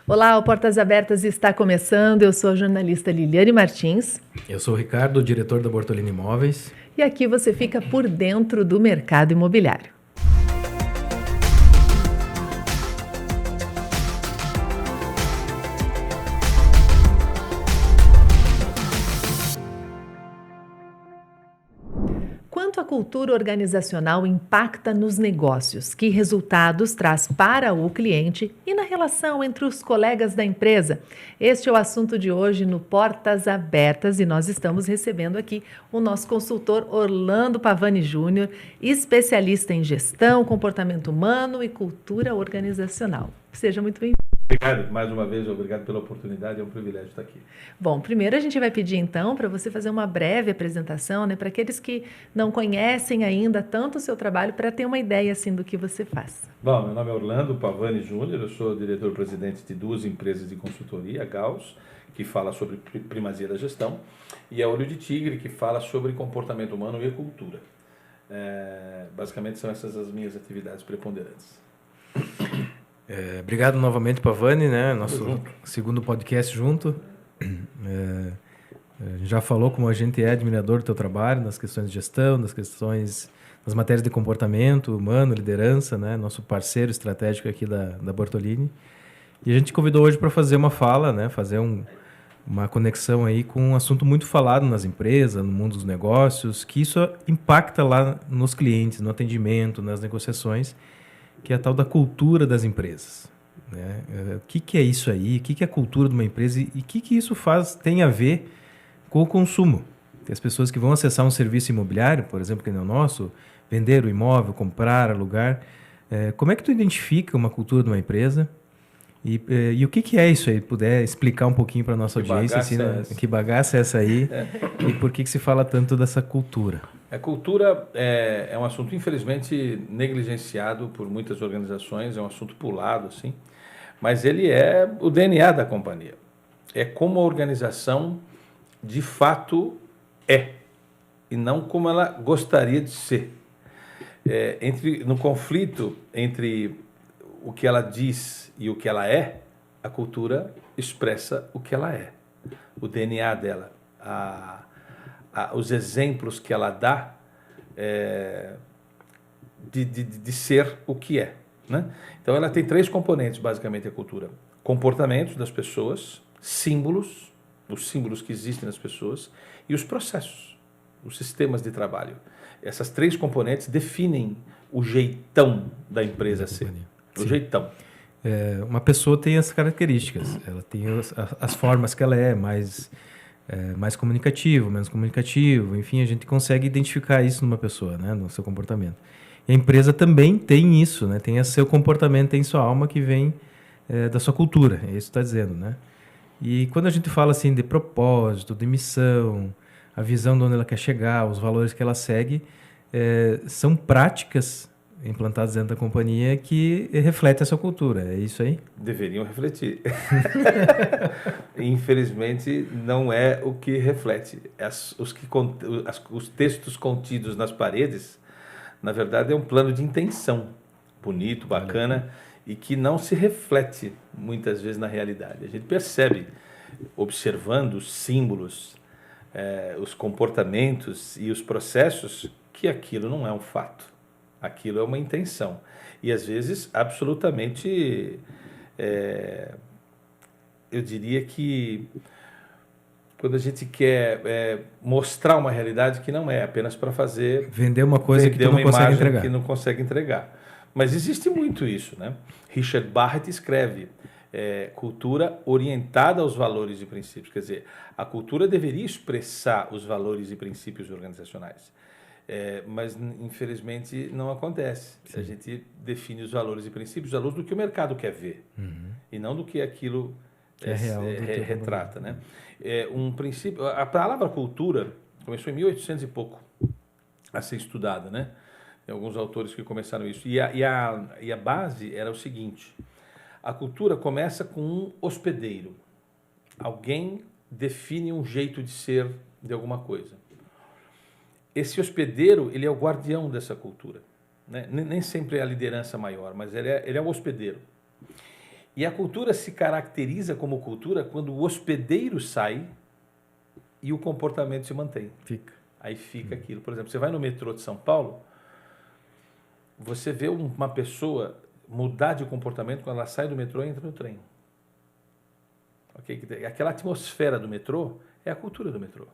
Olá, o Portas Abertas está começando. Eu sou a jornalista Liliane Martins. Eu sou o Ricardo, diretor da Bortolini Imóveis. E aqui você fica por dentro do mercado imobiliário. Quanto a cultura organizacional impacta nos negócios? Que resultados traz para o cliente e na relação entre os colegas da empresa? Este é o assunto de hoje no Portas Abertas e nós estamos recebendo aqui o nosso consultor Orlando Pavani Júnior, especialista em gestão, comportamento humano e cultura organizacional. Seja muito bem-vindo. Obrigado, mais uma vez, obrigado pela oportunidade, é um privilégio estar aqui. Bom, primeiro a gente vai pedir então para você fazer uma breve apresentação, né, para aqueles que não conhecem ainda tanto o seu trabalho, para ter uma ideia assim do que você faz. Bom, meu nome é Orlando Pavani Júnior, eu sou diretor-presidente de duas empresas de consultoria, a Gauss, que fala sobre primazia da gestão, e a Olho de Tigre, que fala sobre comportamento humano e cultura. Basicamente são essas as minhas atividades preponderantes. Obrigado novamente, Pavani, né? Nosso segundo podcast junto. Já falou como a gente é admirador do teu trabalho, nas questões de gestão, nas matérias de comportamento humano, liderança, né? Nosso parceiro estratégico aqui da Bortolini. E a gente te convidou hoje para fazer uma fala, né? Fazer uma conexão aí com um assunto muito falado nas empresas, no mundo dos negócios, que isso impacta lá nos clientes, no atendimento, nas negociações, que é a tal da cultura das empresas, né? O que é isso aí? O que é a cultura de uma empresa? E o que isso tem a ver com o consumo? Tem as pessoas que vão acessar um serviço imobiliário, por exemplo, que nem o nosso, vender o imóvel, comprar, alugar. Como é que tu identifica uma cultura de uma empresa? E o que é isso aí? Puder explicar um pouquinho para a nossa audiência, assim, que bagaça é essa aí? E por que se fala tanto dessa cultura? A cultura é um assunto, infelizmente, negligenciado por muitas organizações, é um assunto pulado, assim, mas ele é o DNA da companhia. É como a organização, de fato, é, e não como ela gostaria de ser. No conflito entre o que ela diz e o que ela é, a cultura expressa o que ela é, o DNA dela, os exemplos que ela dá de ser o que é, né? Então ela tem três componentes, basicamente, a cultura: comportamentos das pessoas, símbolos, os símbolos que existem nas pessoas, e os processos, os sistemas de trabalho. Essas três componentes definem o jeitão da empresa ser. O jeitão. Uma pessoa tem as características, ela tem as formas que ela é, mais comunicativo, menos comunicativo, enfim, a gente consegue identificar isso numa pessoa, né, no seu comportamento. E a empresa também tem isso, né, tem seu comportamento, tem sua alma que vem da sua cultura, é isso que está dizendo, né? E quando a gente fala assim de propósito, de missão, a visão de onde ela quer chegar, os valores que ela segue, são práticas implantadas dentro da companhia que refletem a sua cultura, é isso aí? Deveriam refletir. Infelizmente, não é o que reflete. Os textos contidos nas paredes, na verdade, é um plano de intenção bonito, bacana, e que não se reflete muitas vezes na realidade. A gente percebe, observando os símbolos, os comportamentos e os processos, que aquilo não é um fato. Aquilo é uma intenção. E, às vezes, absolutamente, eu diria que quando a gente quer mostrar uma realidade que não é, apenas para vender uma coisa que tu não consegue entregar. Que não consegue entregar. Mas existe muito isso, né? Richard Barrett escreve cultura orientada aos valores e princípios. Quer dizer, a cultura deveria expressar os valores e princípios organizacionais. Mas, infelizmente, não acontece. Sim. A gente define os valores e princípios à luz do que o mercado quer ver, e não do que aquilo é real, retrata, né? Um princípio, a palavra cultura começou em 1800 e pouco a ser estudada, né? Tem alguns autores que começaram isso. E a base era o seguinte: a cultura começa com um hospedeiro. Alguém define um jeito de ser de alguma coisa. Esse hospedeiro, ele é o guardião dessa cultura, né? Nem sempre é a liderança maior, mas ele é o hospedeiro. E a cultura se caracteriza como cultura quando o hospedeiro sai e o comportamento se mantém. Aí fica aquilo. Por exemplo, você vai no metrô de São Paulo, você vê uma pessoa mudar de comportamento quando ela sai do metrô e entra no trem. Okay? Aquela atmosfera do metrô é a cultura do metrô.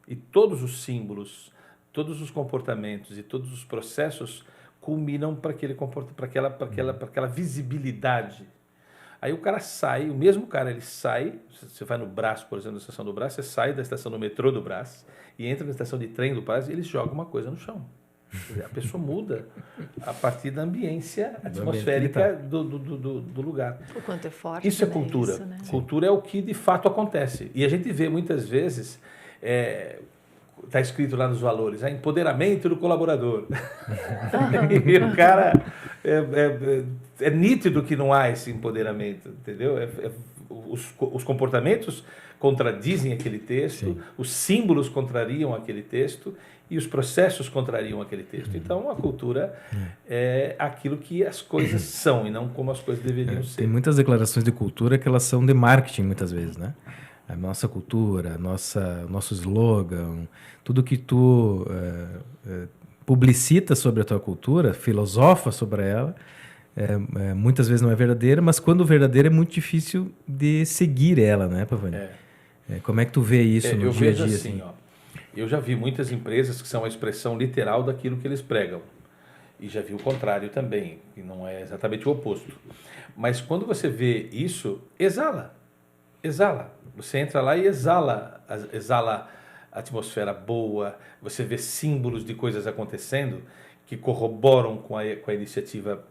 E todos os símbolos, todos os comportamentos e todos os processos culminam para aquela visibilidade. Aí o cara sai, o mesmo cara, ele sai, você vai no Brás, por exemplo, na estação do Brás, você sai da estação do metrô do Brás e entra na estação de trem do Brás e eles jogam uma coisa no chão. Quer dizer, a pessoa muda a partir da ambiência atmosférica do lugar. O quanto é forte. Isso é cultura. Isso, né? Cultura é o que de fato acontece. E a gente vê muitas vezes, está escrito lá nos valores, empoderamento do colaborador. E o cara, é nítido que não há esse empoderamento, entendeu? Os comportamentos contradizem aquele texto, sim, os símbolos contrariam aquele texto e os processos contrariam aquele texto. Então, a cultura é aquilo que as coisas são e não como as coisas deveriam ser. Tem muitas declarações de cultura que elas são de marketing, muitas vezes, né? A nossa cultura, nosso slogan, tudo que tu publicita sobre a tua cultura, filosofa sobre ela, muitas vezes não é verdadeira, mas quando verdadeira é muito difícil de seguir ela, né, Pavani? Como é que tu vê isso no dia a dia? Assim, ó, eu já vi muitas empresas que são a expressão literal daquilo que eles pregam. E já vi o contrário também, que não é exatamente o oposto. Mas quando você vê isso, exala. Você entra lá e exala a atmosfera boa, você vê símbolos de coisas acontecendo que corroboram com a iniciativa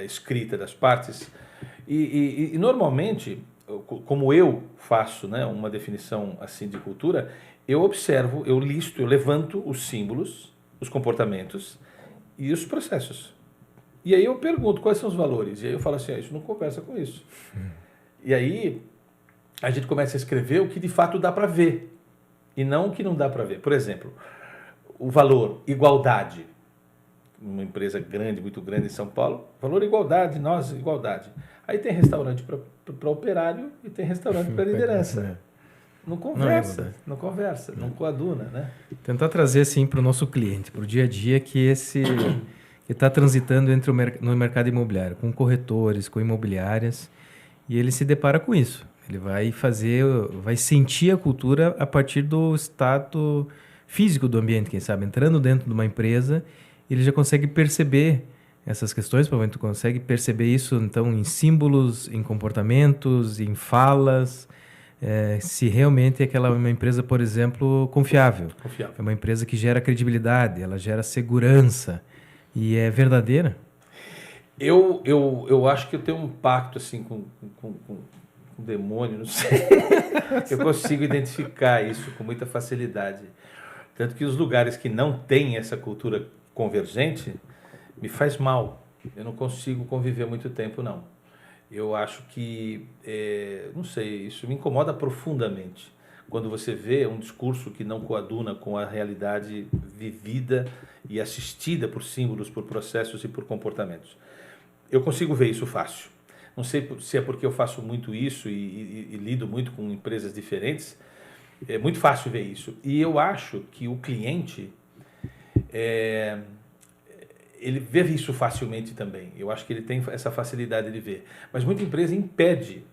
escrita das partes. E normalmente, como eu faço, né, uma definição assim de cultura, eu observo, eu listo, eu levanto os símbolos, os comportamentos e os processos. E aí eu pergunto quais são os valores. E aí eu falo assim, isso não conversa com isso. E aí a gente começa a escrever o que de fato dá para ver e não o que não dá para ver. Por exemplo, o valor igualdade. Uma empresa grande, muito grande em São Paulo, valor igualdade, nós igualdade. Aí tem restaurante para operário e tem restaurante para liderança. Não conversa, não coaduna, né? Tentar trazer assim para o nosso cliente, para o dia a dia, que está transitando no mercado imobiliário, com corretores, com imobiliárias, e ele se depara com isso. Ele vai sentir a cultura a partir do estado físico do ambiente, quem sabe, entrando dentro de uma empresa, ele já consegue perceber essas questões, provavelmente tu consegue perceber isso, então, em símbolos, em comportamentos, em falas, se realmente é uma empresa, por exemplo, confiável. É uma empresa que gera credibilidade, ela gera segurança e é verdadeira. Eu acho que eu tenho um pacto assim com o demônio, não sei. Eu consigo identificar isso com muita facilidade. Tanto que os lugares que não têm essa cultura convergente me faz mal. Eu não consigo conviver muito tempo, não. Eu acho que, não sei, isso me incomoda profundamente. Quando você vê um discurso que não coaduna com a realidade vivida e assistida por símbolos, por processos e por comportamentos. Eu consigo ver isso fácil. Não sei se é porque eu faço muito isso e lido muito com empresas diferentes. É muito fácil ver isso. E eu acho que o cliente, ele vê isso facilmente também. Eu acho que ele tem essa facilidade de ver. Mas muita empresa impede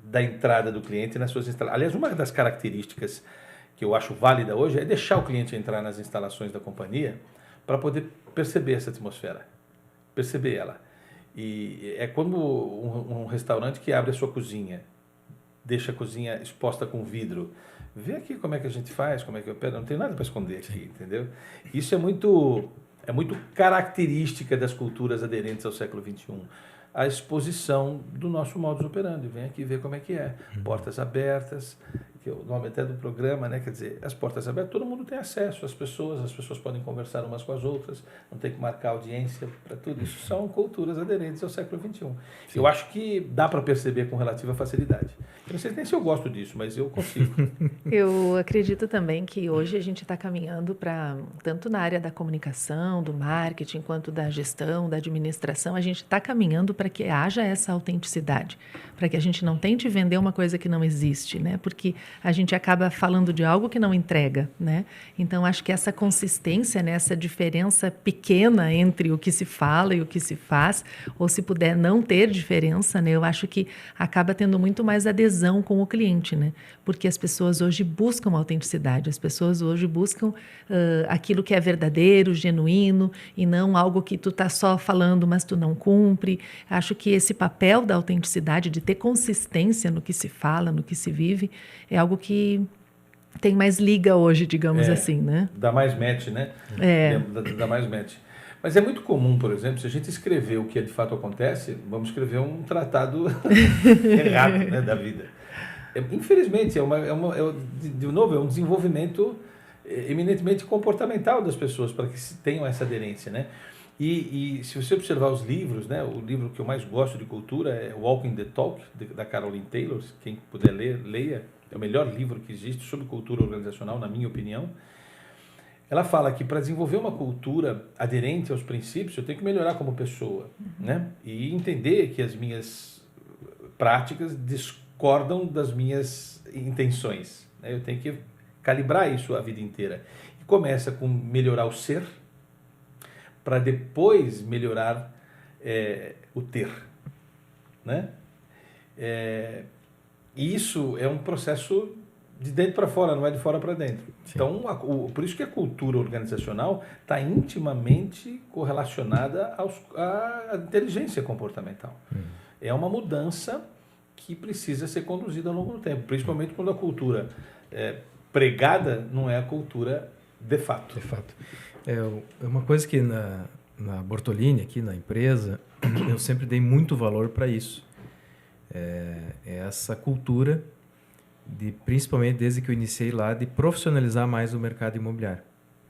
da entrada do cliente nas suas instalações. Aliás, uma das características que eu acho válida hoje é deixar o cliente entrar nas instalações da companhia para poder perceber essa atmosfera, perceber ela. E é como um restaurante que abre a sua cozinha, deixa a cozinha exposta com vidro. Vê aqui como é que a gente faz, como é que opera, não tem nada para esconder aqui, entendeu? Isso é muito característica das culturas aderentes ao século XXI. A exposição do nosso modus operandi. Vem aqui ver como é que é. Portas abertas, que é o nome até do programa, né? Quer dizer, as portas abertas, todo mundo tem acesso, as pessoas podem conversar umas com as outras, não tem que marcar audiência para tudo. Isso são culturas aderentes ao século XXI. Sim. Eu acho que dá para perceber com relativa facilidade. Eu não sei nem se eu gosto disso, mas eu consigo. Eu acredito também que hoje a gente está caminhando para, tanto na área da comunicação, do marketing, quanto da gestão, da administração, a gente está caminhando para que haja essa autenticidade, para que a gente não tente vender uma coisa que não existe, né? Porque a gente acaba falando de algo que não entrega, né? Então, acho que essa consistência, né? Essa diferença pequena entre o que se fala e o que se faz, ou se puder não ter diferença, né? Eu acho que acaba tendo muito mais adesão com o cliente, né? Porque as pessoas hoje buscam autenticidade, as pessoas hoje buscam aquilo que é verdadeiro, genuíno, e não algo que tu tá só falando, mas tu não cumpre. Acho que esse papel da autenticidade, de ter consistência no que se fala, no que se vive, é algo que tem mais liga hoje, digamos assim, né? Dá mais match, né? É. Dá mais match. Mas é muito comum, por exemplo, se a gente escrever o que de fato acontece, vamos escrever um tratado errado, né, da vida. Infelizmente, de novo, é um desenvolvimento eminentemente comportamental das pessoas para que se tenham essa aderência, né? E se você observar os livros, né, o livro que eu mais gosto de cultura é Walking the Talk, da Caroline Taylor. Quem puder ler, leia. É o melhor livro que existe sobre cultura organizacional, na minha opinião. Ela fala que para desenvolver uma cultura aderente aos princípios, eu tenho que melhorar como pessoa, né? E entender que as minhas práticas discordam das minhas intenções, né? Eu tenho que calibrar isso a vida inteira. E começa com melhorar o ser, para depois melhorar o ter, né? E isso é um processo de dentro para fora, não é de fora para dentro. Sim. Então, por isso que a cultura organizacional está intimamente correlacionada à inteligência comportamental. É uma mudança que precisa ser conduzida ao longo do tempo, principalmente quando a cultura pregada não é a cultura de fato. De fato. É uma coisa que na Bortolini, aqui na empresa, eu sempre dei muito valor para isso. É essa cultura, principalmente desde que eu iniciei lá, de profissionalizar mais o mercado imobiliário.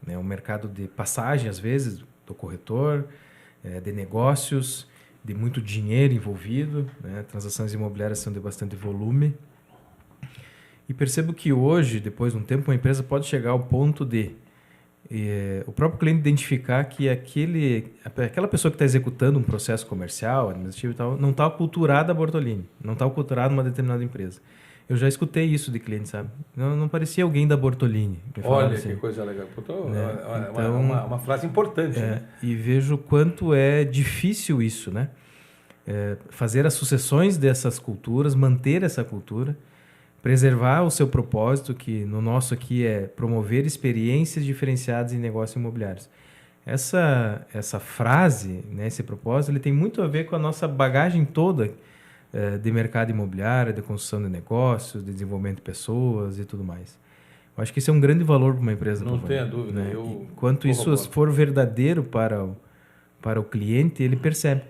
Né? O mercado de passagem, às vezes, do corretor, de negócios, de muito dinheiro envolvido, né? Transações imobiliárias são de bastante volume. E percebo que hoje, depois de um tempo, uma empresa pode chegar ao ponto de o próprio cliente identificar que aquela pessoa que está executando um processo comercial, administrativo e tal, não está aculturada a Bortolini, não está aculturada numa determinada empresa. Eu já escutei isso de cliente, sabe? Não parecia alguém da Bortolini. Olha, assim, que coisa legal. Então, uma frase importante. Né? E vejo quanto é difícil isso, né? Fazer as sucessões dessas culturas, manter essa cultura, preservar o seu propósito, que no nosso aqui é promover experiências diferenciadas em negócios imobiliários. Essa frase, né, esse propósito, ele tem muito a ver com a nossa bagagem toda de mercado imobiliário, de construção de negócios, de desenvolvimento de pessoas e tudo mais. Eu acho que isso é um grande valor para uma empresa. Não tenha dúvida. Né? Enquanto isso for verdadeiro para o cliente, ele percebe.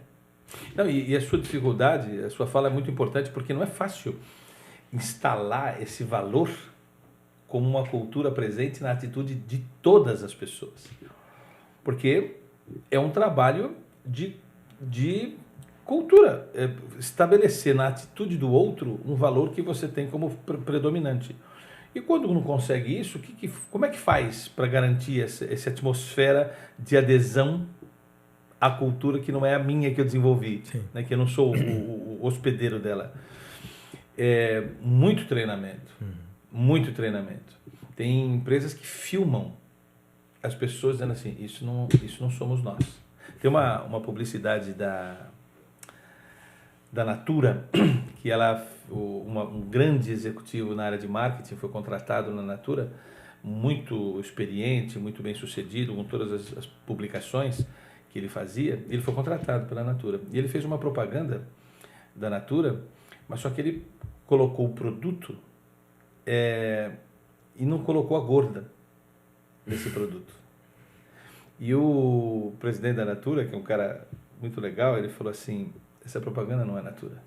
Não, e a sua dificuldade, a sua fala é muito importante, porque não é fácil instalar esse valor como uma cultura presente na atitude de todas as pessoas. Porque é um trabalho de cultura, estabelecer na atitude do outro um valor que você tem como predominante. E quando não consegue isso, como é que faz para garantir essa atmosfera de adesão à cultura que não é a minha que eu desenvolvi, né, que eu não sou o hospedeiro dela? Muito treinamento, muito treinamento. Tem empresas que filmam as pessoas dizendo assim, isso não somos nós. Tem uma publicidade da Natura, que um grande executivo na área de marketing foi contratado na Natura, muito experiente, muito bem sucedido, com todas as publicações que ele fazia. Ele foi contratado pela Natura. E ele fez uma propaganda da Natura, mas só que ele colocou o produto e não colocou a gorda desse produto. E o presidente da Natura, que é um cara muito legal, ele falou assim, essa propaganda não é Natura.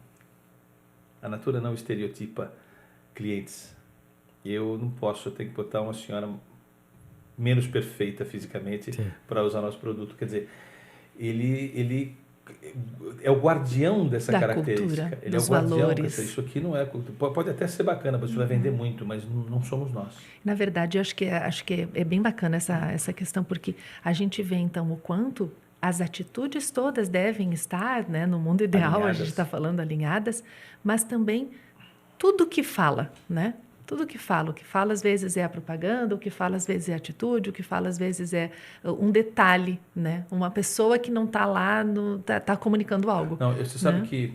A Natura não estereotipa clientes. Eu não posso, eu tenho que botar uma senhora menos perfeita fisicamente para usar nosso produto. Quer dizer, ele é o guardião dessa da característica. cultura, Ele é o dos guardião. valores. Isso aqui não é cultura. Pode até ser bacana, você vai vender muito, mas não somos nós. Na verdade, acho que é bem bacana essa questão, porque a gente vê, então, o quanto as atitudes todas devem estar, né, no mundo ideal, Alinhadas. a gente está falando alinhadas, mas também tudo que fala, né? Tudo que fala, o que fala às vezes é a propaganda, o que fala às vezes é a atitude, o que fala às vezes é um detalhe, né? Uma pessoa que não está lá, tá comunicando algo. Não, você sabe né? que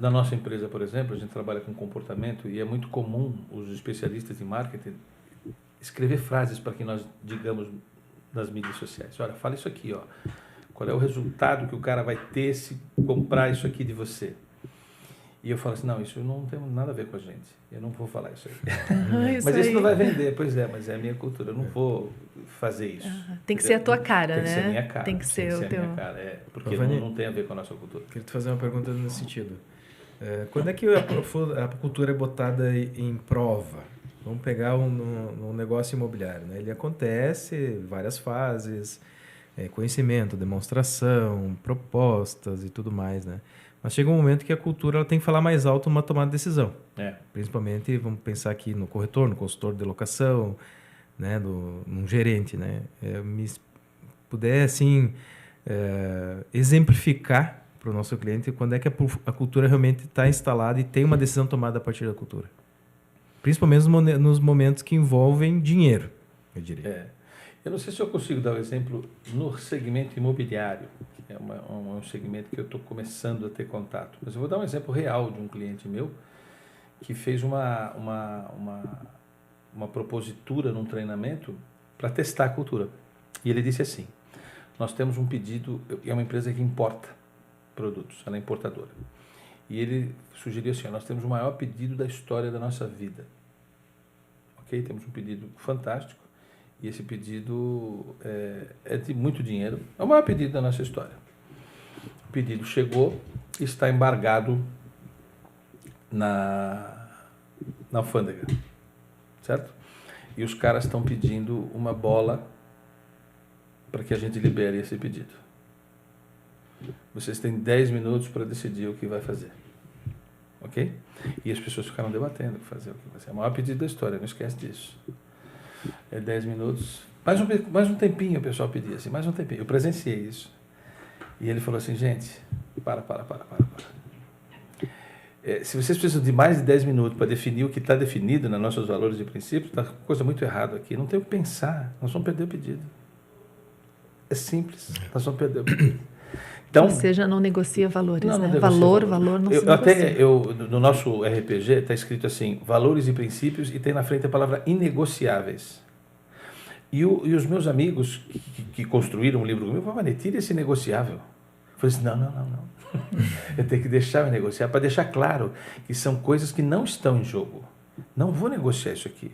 na nossa empresa, por exemplo, a gente trabalha com comportamento e é muito comum os especialistas em marketing escrever frases para que nós digamos nas mídias sociais. Olha, fala isso aqui, ó. Qual é o resultado que o cara vai ter se comprar isso aqui de você? E eu falo assim, não, isso não tem nada a ver com a gente. Eu não vou falar isso aí. Mas isso não vai vender. Pois é, mas é a minha cultura. Eu não vou fazer isso. Tem que ser a tua cara, tem né? Tem que ser a minha cara. Tem que ser o teu... a minha cara, porque não tem a ver com a nossa cultura. Queria te fazer uma pergunta nesse sentido. Quando é que a cultura é botada em prova? Vamos pegar um negócio imobiliário, né? Ele acontece várias fases, conhecimento, demonstração, propostas e tudo mais, né? Mas chega um momento que a cultura ela tem que falar mais alto numa tomada de decisão. Principalmente, vamos pensar aqui no corretor, no consultor de locação, né? Num gerente, né? Me puder, assim, exemplificar para o nosso cliente quando é que a cultura realmente está instalada e tem uma decisão tomada a partir da cultura. Principalmente nos momentos que envolvem dinheiro, eu diria. Eu não sei se eu consigo dar um exemplo no segmento imobiliário, que é um segmento que eu estou começando a ter contato. Mas eu vou dar um exemplo real de um cliente meu que fez uma propositura num treinamento para testar a cultura. E ele disse assim, nós temos um pedido, é uma empresa que importa produtos, ela é importadora. E ele sugeriu assim, nós temos o maior pedido da história da nossa vida. Ok? Temos um pedido fantástico. E esse pedido é de muito dinheiro. É o maior pedido da nossa história. O pedido chegou e está embargado na alfândega. Certo? E os caras estão pedindo uma bola para que a gente libere esse pedido. Vocês têm 10 minutos para decidir o que vai fazer. Ok? E as pessoas ficaram debatendo o que fazer. É o maior pedido da história, não esquece disso. 10 minutos. Mais um tempinho o pessoal pedia, assim, mais um tempinho. Eu presenciei isso. E ele falou assim, gente, para. Se vocês precisam de mais de 10 minutos para definir o que está definido nos nossos valores e princípios, está coisa muito errada aqui. Não tem o que pensar. Nós vamos perder o pedido. É simples. Nós vamos perder o pedido. Então, ou seja, não negocia valores, não, né? Não valor não se negocia. No nosso RPG está escrito assim, valores e princípios, e tem na frente a palavra inegociáveis. E os meus amigos que construíram um livro comigo falaram, tira esse negociável. Eu falei assim, não. Eu tenho que deixar eu negociar, para deixar claro que são coisas que não estão em jogo. Não vou negociar isso aqui.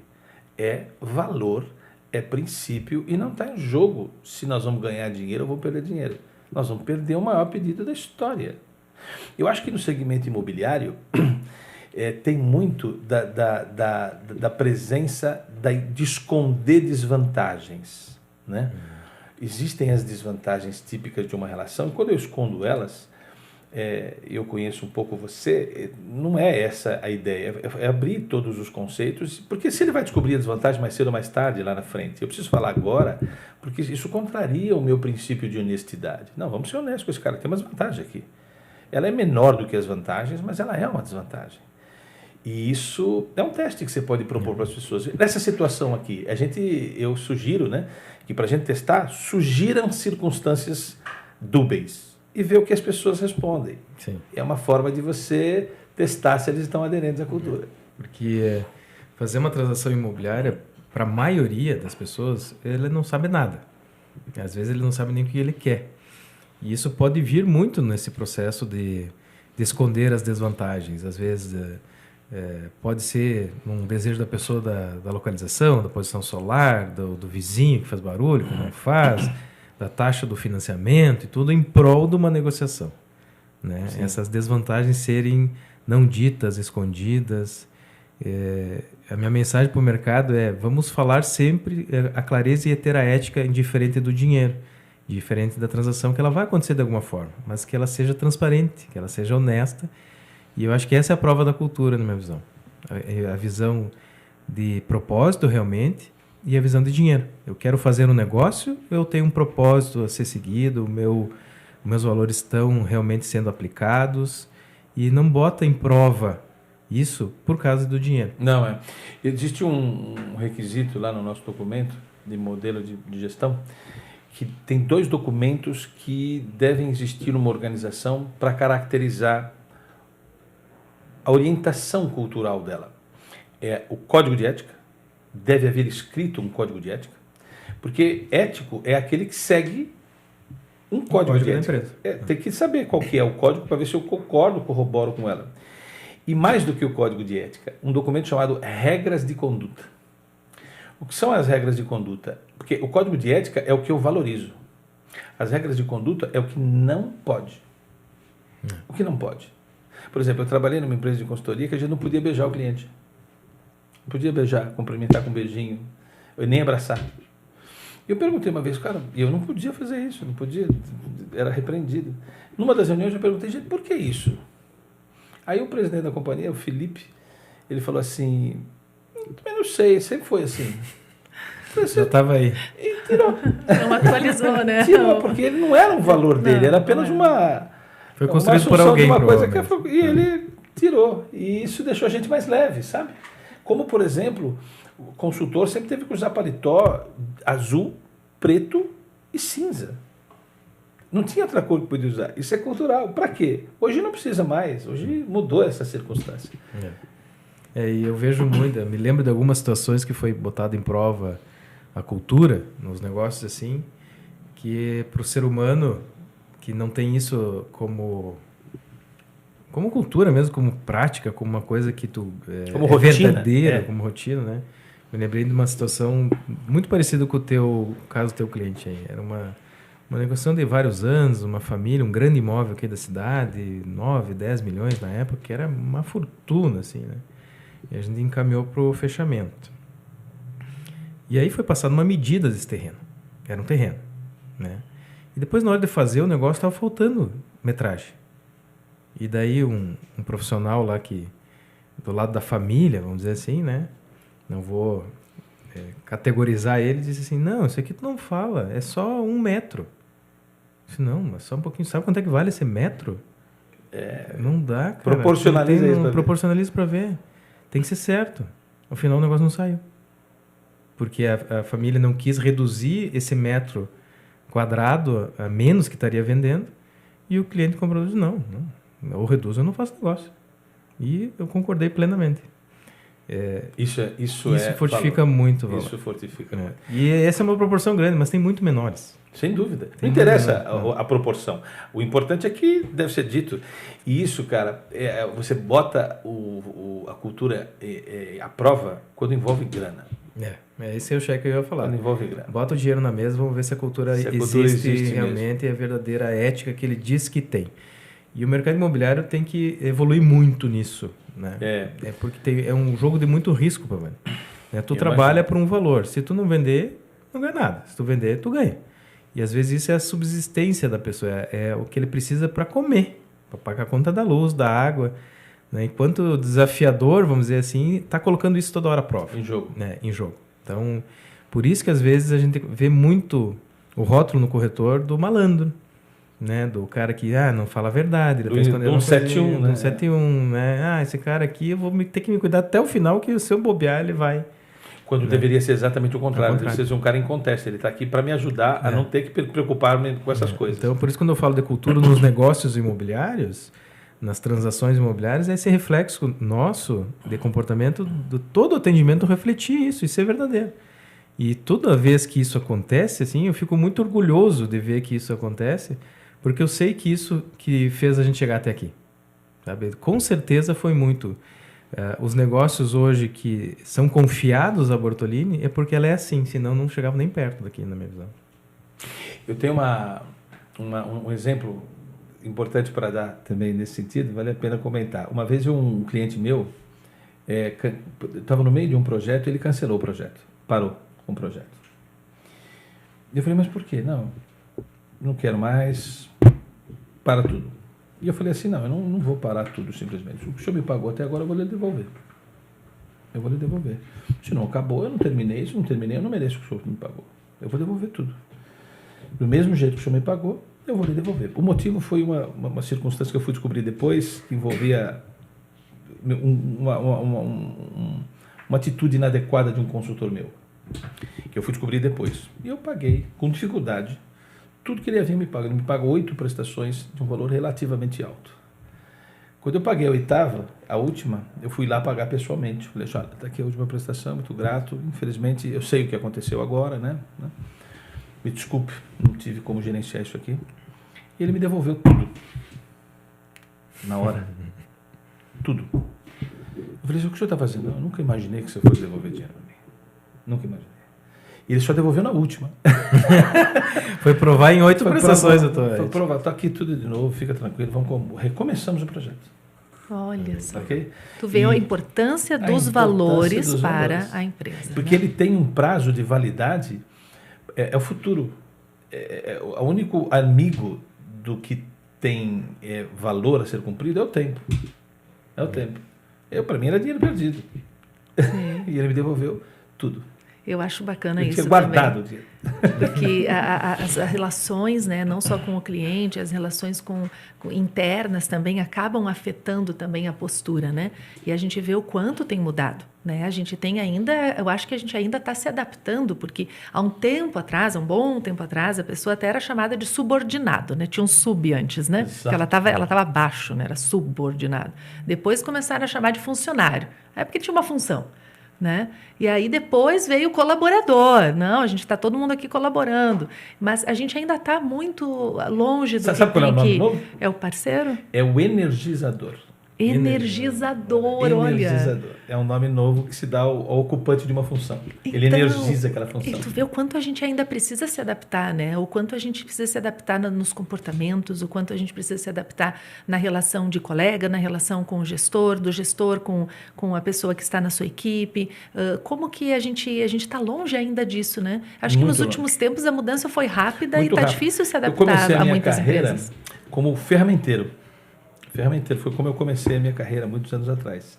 É valor, é princípio, e não está em jogo se nós vamos ganhar dinheiro ou vamos perder dinheiro. Nós vamos perder o maior pedido da história. Eu acho que no segmento imobiliário tem muito da presença de esconder desvantagens. Né? Existem as desvantagens típicas de uma relação, e quando eu escondo elas, eu conheço um pouco você, não é essa a ideia, é abrir todos os conceitos, porque se ele vai descobrir a desvantagem mais cedo ou mais tarde, lá na frente, eu preciso falar agora, porque isso contraria o meu princípio de honestidade. Não, vamos ser honestos com esse cara, tem uma desvantagem aqui. Ela é menor do que as vantagens, mas ela é uma desvantagem. E isso é um teste que você pode propor para as pessoas. Nessa situação aqui, eu sugiro, né, que para a gente testar, sugiram circunstâncias dúbeis e ver o que as pessoas respondem. Sim. É uma forma de você testar se eles estão aderentes à cultura. Porque fazer uma transação imobiliária, para a maioria das pessoas, ele não sabe nada. Às vezes ele não sabe nem o que ele quer. E isso pode vir muito nesse processo de esconder as desvantagens. Às vezes pode ser um desejo da pessoa da localização, da posição solar, do vizinho que faz barulho, que não faz, da taxa do financiamento e tudo em prol de uma negociação. Né? Essas desvantagens serem não ditas, escondidas. A minha mensagem para o mercado vamos falar sempre a clareza e ter a ética indiferente do dinheiro. Diferente da transação, que ela vai acontecer de alguma forma, mas que ela seja transparente, que ela seja honesta. E eu acho que essa é a prova da cultura, na minha visão. A visão de propósito, realmente, e a visão de dinheiro. Eu quero fazer um negócio, eu tenho um propósito a ser seguido, meus valores estão realmente sendo aplicados, e não bota em prova isso por causa do dinheiro. Não, existe um requisito lá no nosso documento de modelo de gestão, que tem 2 documentos que devem existir numa organização para caracterizar a orientação cultural dela. É o código de ética, deve haver escrito um código de ética, porque ético é aquele que segue um código de ética. Tem que saber qual que é o código para ver se eu concordo, corroboro com ela. E mais do que o código de ética, um documento chamado regras de conduta. O que são as regras de conduta? Porque o código de ética é o que eu valorizo. As regras de conduta é o que não pode. O que não pode. Por exemplo, eu trabalhei numa empresa de consultoria que a gente não podia beijar o cliente. Não podia beijar, cumprimentar com um beijinho, nem abraçar. Eu perguntei uma vez, cara, e eu não podia fazer isso, não podia, era repreendido. Numa das reuniões eu perguntei, gente, por que isso? Aí o presidente da companhia, o Felipe, ele falou assim, eu também não sei, sempre foi assim. Já estava aí. E tirou. Não atualizou, né? Tirou, porque ele não era um valor dele, era apenas uma... Foi construído por alguém, uma coisa que e ele tirou. E isso deixou a gente mais leve, sabe? Como, por exemplo, o consultor sempre teve que usar paletó azul, preto e cinza. Não tinha outra cor que podia usar. Isso é cultural. Para quê? Hoje não precisa mais. Hoje mudou essa circunstância. E eu vejo muito, eu me lembro de algumas situações que foi botada em prova a cultura nos negócios assim, que para o ser humano que não tem isso como cultura mesmo, como prática, como uma coisa que tu como rotina, verdadeira, como rotina, né? Me lembrei de uma situação muito parecida com o caso do teu cliente aí. Era uma negociação de vários anos, uma família, um grande imóvel aqui da cidade, 9, 10 milhões na época, que era uma fortuna, assim, né? E a gente encaminhou para o fechamento. E aí foi passada uma medida desse terreno. Era um terreno, né? E depois, na hora de fazer, o negócio estava faltando metragem. E daí um profissional lá que, do lado da família, vamos dizer assim, né? Não vou categorizar ele, disse assim, não, isso aqui tu não fala, é só 1 metro. Eu disse, não, mas só um pouquinho. Sabe quanto é que vale esse metro? Não dá, cara. Proporcionaliza para ver. Tem que ser certo. Ao final o negócio não saiu. Porque a família não quis reduzir esse metro quadrado a menos que estaria vendendo, e o cliente comprou e disse, não, ou reduz, eu não faço negócio. E eu concordei plenamente. Isso fortifica muito o valor. Isso fortifica muito. E essa é uma proporção grande, mas tem muito menores. Sem dúvida. Não interessa a proporção. O importante é que deve ser dito. E isso, cara, você bota a cultura à prova quando envolve grana. Esse é o cheque que eu ia falar. Quando envolve grana. Bota o dinheiro na mesa, vamos ver se a cultura existe realmente, e a verdadeira ética que ele diz que tem. E o mercado imobiliário tem que evoluir muito nisso, né? Porque é um jogo de muito risco, Pavani. Tu trabalha por um valor. Se tu não vender, não ganha nada. Se tu vender, tu ganha. E às vezes isso é a subsistência da pessoa, é o que ele precisa para comer, para pagar a conta da luz, da água. Né? Enquanto desafiador, vamos dizer assim, está colocando isso toda hora à prova. Em jogo. Né? Em jogo. Então, por isso que às vezes a gente vê muito o rótulo no corretor do malandro. Né? Do cara que não fala a verdade. Do 171, né? Do 171, né? Esse cara aqui eu vou ter que me cuidar até o final, que se eu bobear ele vai... Quando deveria ser exatamente o contrário. Ele precisa ser um cara em contexto. Ele está aqui para me ajudar a não ter que preocupar-me com essas coisas. Então, por isso, quando eu falo de cultura nos negócios imobiliários, nas transações imobiliárias, é esse reflexo nosso de comportamento, do todo o atendimento refletir isso é verdadeiro. E toda vez que isso acontece, assim, eu fico muito orgulhoso de ver que isso acontece, porque eu sei que isso que fez a gente chegar até aqui. Sabe? Com certeza foi muito... os negócios hoje que são confiados à Bortolini é porque ela é assim, senão não chegava nem perto daqui, na minha visão. Eu tenho um exemplo importante para dar também nesse sentido, vale a pena comentar. Uma vez um cliente meu estava no meio de um projeto e ele cancelou o projeto, parou com o projeto. Eu falei, mas por quê? Não, não quero mais, para tudo. E eu falei assim, não, eu não vou parar tudo simplesmente. O que o senhor me pagou até agora, eu vou lhe devolver. Eu vou lhe devolver. Se não acabou, eu não terminei. Se não terminei, eu não mereço o que o senhor me pagou. Eu vou devolver tudo. Do mesmo jeito que o senhor me pagou, eu vou lhe devolver. O motivo foi uma circunstância que eu fui descobrir depois, que envolvia uma atitude inadequada de um consultor meu, que eu fui descobrir depois. E eu paguei, com dificuldade, tudo que ele havia me pago. Ele me pagou 8 prestações de um valor relativamente alto. Quando eu paguei a 8ª, a última, eu fui lá pagar pessoalmente. Falei, olha, está aqui a última prestação, muito grato. Infelizmente, eu sei o que aconteceu agora, né? Me desculpe, não tive como gerenciar isso aqui. E ele me devolveu tudo. Na hora. Tudo. Eu falei, o que o senhor está fazendo? Não, eu nunca imaginei que você fosse devolver dinheiro para mim. Nunca imaginei. E ele só devolveu na última. Foi provar em 8 prestações, doutor. Foi provar, está aqui tudo de novo, fica tranquilo, recomeçamos o projeto. Olha só. Okay? Tu vê a importância dos valores para a empresa. Porque ele tem um prazo de validade, é o futuro. O único amigo do que tem valor a ser cumprido é o tempo. É o tempo. Para mim era dinheiro perdido. E ele me devolveu tudo. Eu acho bacana eu isso tinha guardado também. Porque as relações, né, não só com o cliente, as relações internas também acabam afetando também a postura, né? E a gente vê o quanto tem mudado, né? A gente tem ainda, eu acho que a gente ainda está se adaptando, porque há um tempo atrás, um bom tempo atrás, a pessoa até era chamada de subordinado, né? Tinha um sub antes, né? Porque ela estava abaixo, né? Era subordinado. Depois começaram a chamar de funcionário. É porque tinha uma função. Né? E aí depois veio o colaborador. Não, a gente está todo mundo aqui colaborando. Mas a gente ainda está muito longe do sabe qual é o nome novo? É o parceiro? É o energizador. Energizador, olha. Energizador. É um nome novo que se dá ao ocupante de uma função. Então, ele energiza aquela função. E tu vê o quanto a gente ainda precisa se adaptar, né? O quanto a gente precisa se adaptar nos comportamentos, o quanto a gente precisa se adaptar na relação de colega, na relação com o gestor, do gestor com a pessoa que está na sua equipe. Como que a gente está longe ainda disso, né? Acho que nos últimos tempos a mudança foi rápida e está difícil se adaptar a muitas empresas. Como ferramenteiro. Ferramenteiro foi como eu comecei a minha carreira muitos anos atrás.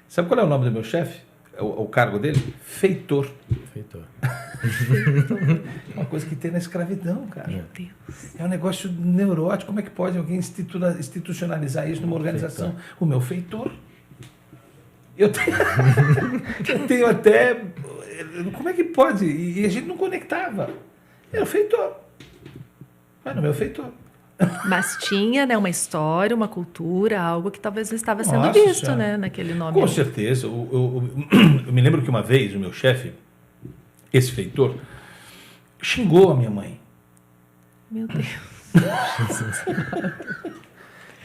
Sabe qual é o nome do meu chefe? O cargo dele? Feitor. Feitor. É uma coisa que tem na escravidão, cara. Meu Deus. É um negócio neurótico. Como é que pode alguém institucionalizar isso numa organização? Feitor. O meu feitor. Eu tenho até... Como é que pode? E a gente não conectava. Era o feitor. Mas no meu feitor. Mas tinha, né, uma história, uma cultura, algo que talvez não estava sendo visto, né, naquele nome. Com certeza. Eu me lembro que uma vez o meu chefe, esse feitor, xingou a minha mãe. Meu Deus.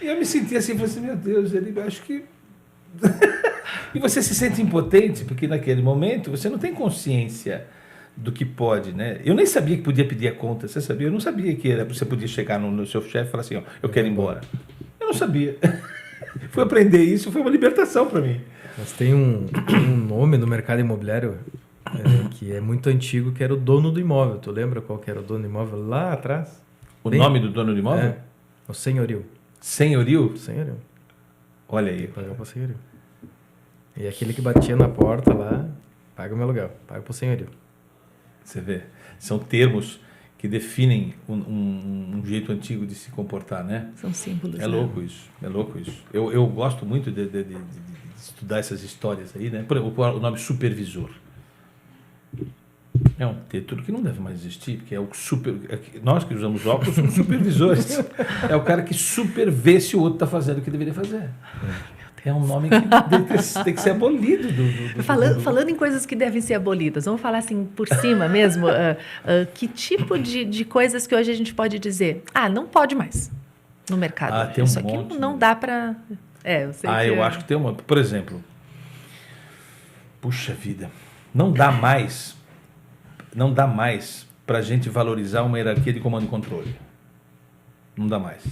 E eu me senti assim, falei assim, meu Deus, ele acho que... E você se sente impotente, porque naquele momento você não tem consciência do que pode, né? Eu nem sabia que podia pedir a conta, você sabia? Eu não sabia que você podia chegar no seu chefe e falar assim, ó, eu quero ir embora. Eu não sabia. Fui aprender isso, foi uma libertação para mim. Mas tem um nome no mercado imobiliário que é muito antigo, que era o dono do imóvel. Tu lembra qual que era o dono do imóvel lá atrás? O nome do dono do imóvel? O senhorio. Senhorio? Senhorio. Olha aí. Pagar pro senhorio. E aquele que batia na porta lá, paga o meu aluguel, paga pro senhorio. Você vê, são termos que definem um jeito antigo de se comportar, né? São símbolos. É louco isso, é louco isso. Eu gosto muito de estudar essas histórias aí, né? Por exemplo, o nome supervisor. É um título que não deve mais existir, porque é o nós que usamos óculos somos supervisores. É o cara que supervê se o outro está fazendo o que deveria fazer. É um nome que tem que ser abolido. Falando em coisas que devem ser abolidas, vamos falar assim por cima mesmo. Que tipo de coisas que hoje a gente pode dizer? Não pode mais no mercado. Tem Isso monte, aqui não dá para... eu sei eu acho que tem uma... Por exemplo, puxa vida, não dá mais para a gente valorizar uma hierarquia de comando e controle. Não dá mais.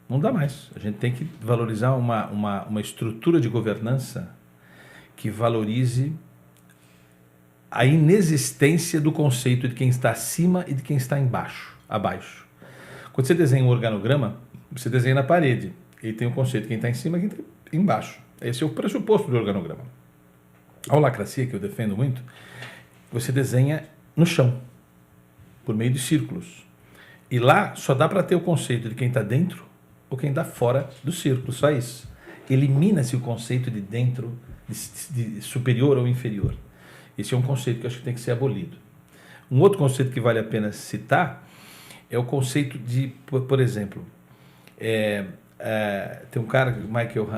Não dá mais. A gente tem que valorizar uma estrutura de governança que valorize a inexistência do conceito de quem está acima e de quem está embaixo. abaixo. Quando você desenha um organograma, você desenha na parede. E tem um conceito, quem está em cima e quem está embaixo. Esse é o pressuposto do organograma. A holacracia, que eu defendo muito, você desenha no chão, por meio de círculos. E lá só dá para ter o conceito de quem está dentro ou quem está fora do círculo, só isso. Elimina-se o conceito de dentro, de superior ou inferior. Esse é um conceito que eu acho que tem que ser abolido. Um outro conceito que vale a pena citar é o conceito de, por exemplo, tem um cara, Michael,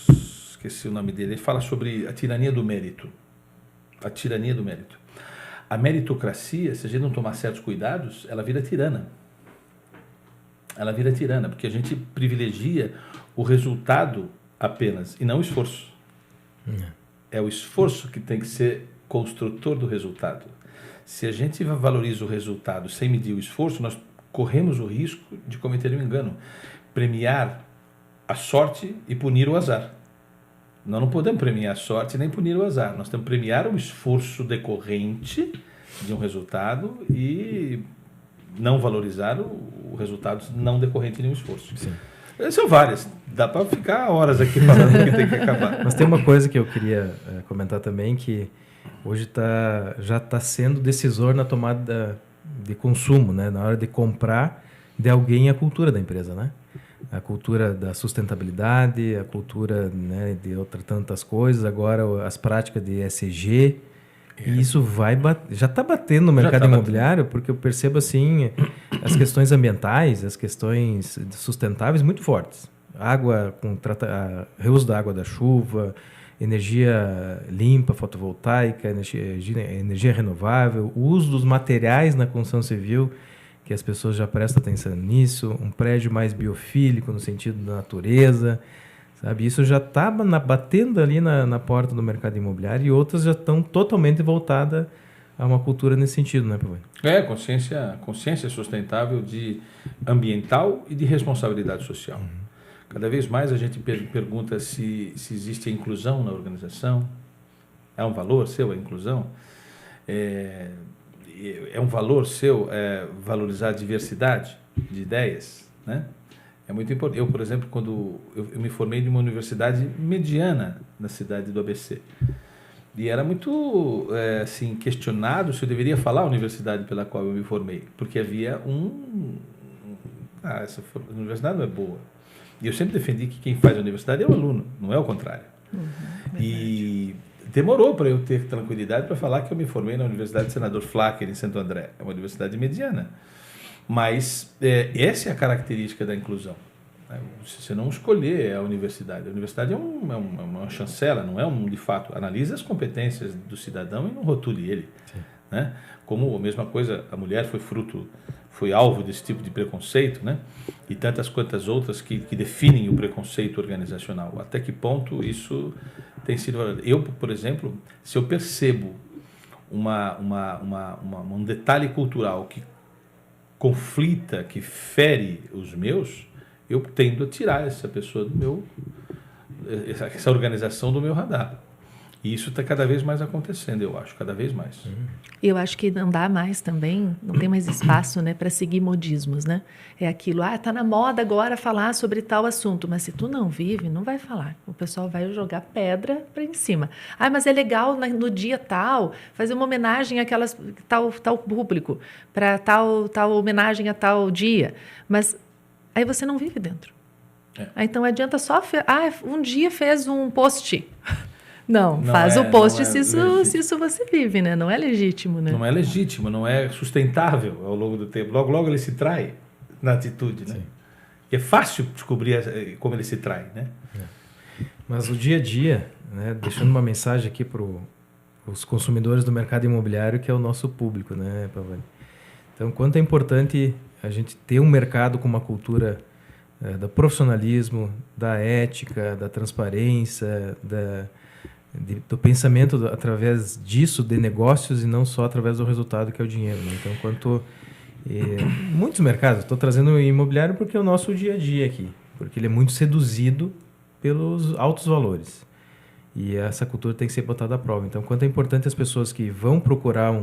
esqueci o nome dele, ele fala sobre a tirania do mérito. A tirania do mérito. A meritocracia, se a gente não tomar certos cuidados, ela vira tirana. Ela vira tirana, porque a gente privilegia o resultado apenas, e não o esforço. É o esforço que tem que ser construtor do resultado. Se a gente valoriza o resultado sem medir o esforço, nós corremos o risco de cometer um engano. Premiar a sorte e punir o azar. Nós não podemos premiar a sorte nem punir o azar. Nós temos que premiar o esforço decorrente de um resultado e não valorizar o resultado não decorrente de um esforço. Sim. São várias. Dá para ficar horas aqui falando que tem que acabar. Mas tem uma coisa que eu queria comentar também, que hoje já está sendo decisor na tomada de consumo, né? Na hora de comprar de alguém a cultura da empresa, né? A cultura da sustentabilidade, a cultura, né, de outras tantas coisas, agora as práticas de ESG. E isso já está batendo no mercado imobiliário, porque eu percebo assim as questões ambientais, as questões sustentáveis muito fortes. Água, reuso da água da chuva, energia limpa, fotovoltaica, energia renovável, o uso dos materiais na construção civil, que as pessoas já prestam atenção nisso, um prédio mais biofílico no sentido da natureza, sabe? Isso já está batendo ali na porta do mercado imobiliário, e outras já estão totalmente voltadas a uma cultura nesse sentido, né, Pavani? Consciência sustentável de ambiental e de responsabilidade social. Cada vez mais a gente pergunta se existe a inclusão na organização. É um valor seu a inclusão? É um valor seu valorizar a diversidade de ideias, né? É muito importante. Eu, por exemplo, quando eu me formei de uma universidade mediana na cidade do ABC, e era muito assim, questionado se eu deveria falar a universidade pela qual eu me formei, porque havia essa universidade não é boa. E eu sempre defendi que quem faz a universidade é o aluno, não é o contrário. E demorou para eu ter tranquilidade para falar que eu me formei na Universidade Senador Flacker, em Santo André. É uma universidade mediana. Mas essa é a característica da inclusão. Você não escolher a universidade. A universidade é uma chancela, não é de fato. Analisa as competências do cidadão e não rotule ele. Né? Como a mesma coisa, a mulher foi alvo desse tipo de preconceito, né? E tantas quantas outras que definem o preconceito organizacional. Até que ponto isso tem sido... Eu, por exemplo, se eu percebo um detalhe cultural que conflita, que fere os meus, eu tendo a tirar essa pessoa essa organização do meu radar. E isso está cada vez mais acontecendo, eu acho, cada vez mais. Eu acho que não dá mais também, não tem mais espaço, né, para seguir modismos, né? É aquilo, tá na moda agora falar sobre tal assunto, mas se tu não vive, não vai falar. O pessoal vai jogar pedra para em cima. Mas é legal no dia tal fazer uma homenagem àquelas tal público, para tal homenagem a tal dia, mas aí você não vive dentro. Então adianta só um dia fez um post. Não, faz o post se isso você vive, né? Não é legítimo, né? Não é legítimo, não é sustentável ao longo do tempo. Logo ele se trai na atitude, né? E é fácil descobrir como ele se trai, né? Mas o dia a dia, né? Deixando uma mensagem aqui para os consumidores do mercado imobiliário, que é o nosso público, né, Pavani? Então, quanto é importante a gente ter um mercado com uma cultura do profissionalismo, da ética, da transparência, do pensamento através disso, de negócios, e não só através do resultado, que é o dinheiro, né? Então, muitos mercados, estou trazendo o imobiliário porque é o nosso dia a dia aqui, porque ele é muito seduzido pelos altos valores. E essa cultura tem que ser botada à prova. Então, quanto é importante as pessoas que vão procurar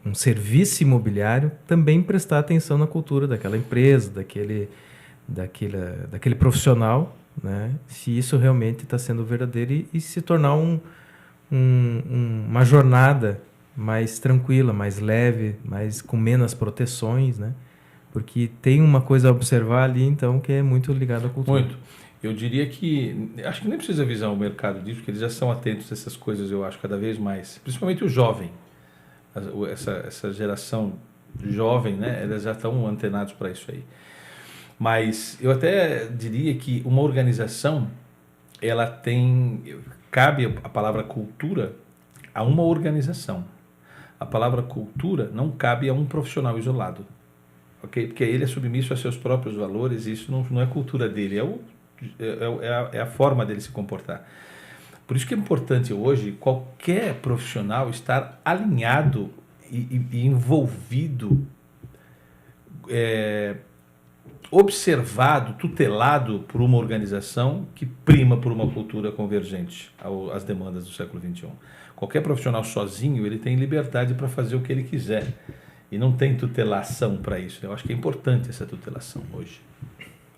um serviço imobiliário, também prestar atenção na cultura daquela empresa, daquele profissional, né? Se isso realmente está sendo verdadeiro e se tornar uma jornada mais tranquila, mais leve, com menos proteções, né? Porque tem uma coisa a observar ali, então, que é muito ligada à cultura. Muito. Eu diria que, acho que nem precisa avisar o mercado disso, porque eles já são atentos a essas coisas, eu acho, cada vez mais. Principalmente o jovem, essa geração jovem, né? Eles já estão antenados para isso aí. Mas eu até diria que uma organização, cabe a palavra cultura a uma organização. A palavra cultura não cabe a um profissional isolado, ok? Porque ele é submisso a seus próprios valores e isso não é cultura dele, é a forma dele se comportar. Por isso que é importante hoje qualquer profissional estar alinhado e envolvido, observado, tutelado por uma organização que prima por uma cultura convergente às demandas do século XXI. Qualquer profissional sozinho, ele tem liberdade para fazer o que ele quiser e não tem tutelação para isso. Eu acho que é importante essa tutelação hoje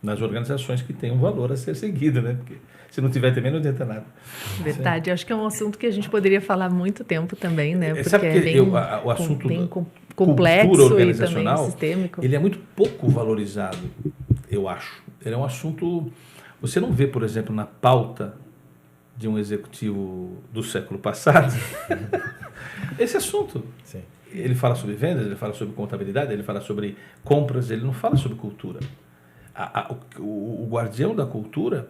nas organizações que têm um valor a ser seguido, né? Porque se não tiver também não adianta nada. Verdade, acho que é um assunto que a gente poderia falar muito tempo também, né? Porque sabe que é bem, o assunto bem complexo e também sistêmico. Ele é muito pouco valorizado, eu acho. Ele é um assunto... Você não vê, por exemplo, na pauta de um executivo do século passado esse assunto. Sim. Ele fala sobre vendas, ele fala sobre contabilidade, ele fala sobre compras, ele não fala sobre cultura. O guardião da cultura,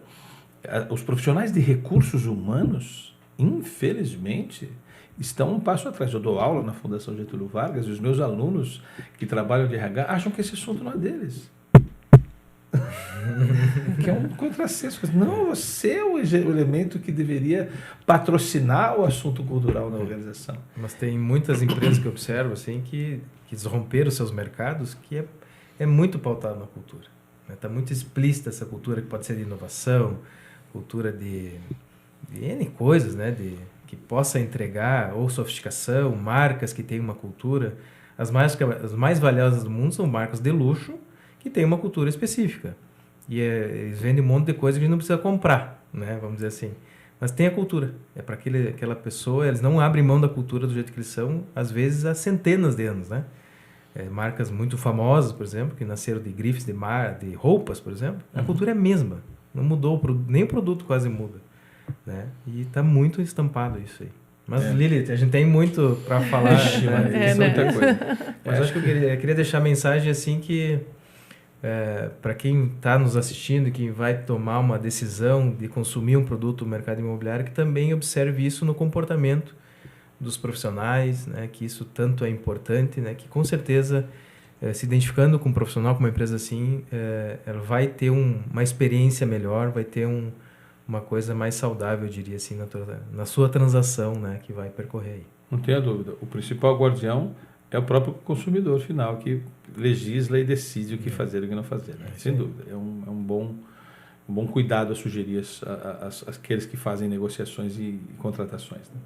os profissionais de recursos humanos, infelizmente, estão um passo atrás. Eu dou aula na Fundação Getúlio Vargas e os meus alunos que trabalham de RH acham que esse assunto não é deles. Que é um contrassenso. Não, você é o elemento que deveria patrocinar o assunto cultural na organização. Mas tem muitas empresas que eu observo assim, que romperam seus mercados, que é muito pautado na cultura. Está muito explícita essa cultura, que pode ser de inovação, cultura de N coisas, né? Que possa entregar ou sofisticação, marcas que têm uma cultura. As mais valiosas do mundo são marcas de luxo que têm uma cultura específica. E eles vendem um monte de coisa que a gente não precisa comprar, né? Vamos dizer assim. Mas tem a cultura. É para aquela pessoa, eles não abrem mão da cultura do jeito que eles são, às vezes há centenas de anos, né? Marcas muito famosas, por exemplo, que nasceram de grifes de roupas, por exemplo, a cultura é a mesma. Não mudou, nem o produto quase muda, né? E está muito estampado isso aí. Mas, Lili, a gente tem muito para falar. Né? Muita coisa. Mas acho que eu queria deixar a mensagem assim que para quem está nos assistindo e quem vai tomar uma decisão de consumir um produto do mercado imobiliário, que também observe isso no comportamento dos profissionais, né? Que isso tanto é importante, né? Que com certeza, se identificando com um profissional, com uma empresa assim, ela vai ter uma experiência melhor, vai ter uma coisa mais saudável, eu diria assim, na sua transação, né? Que vai percorrer aí. Não tenha dúvida. O principal guardião é o próprio consumidor final, que legisla e decide o que fazer e o que não fazer, né? Sem dúvida. É um bom cuidado a sugerir àqueles que fazem negociações e contratações, né?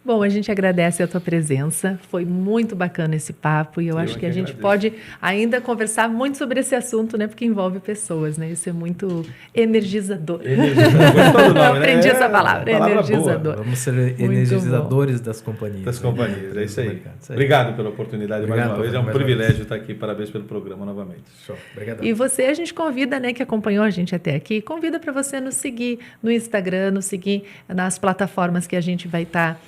Bom, a gente agradece a tua presença, foi muito bacana esse papo e eu acho que a gente pode ainda conversar muito sobre esse assunto, né? Porque envolve pessoas, né? Isso é muito energizador. Gostou do nome, eu aprendi né? essa palavra, energizador. Vamos ser energizadores das companhias. Das companhias, é isso aí. Obrigado pela oportunidade mais uma vez, é um privilégio estar aqui, parabéns pelo programa novamente. Show. Obrigado. E você, a gente convida, né, que acompanhou a gente até aqui, convida para você nos seguir no Instagram, nos seguir nas plataformas que a gente vai estar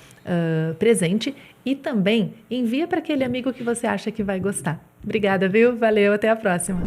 presente e também envia para aquele amigo que você acha que vai gostar. Obrigada, viu? Valeu, até a próxima.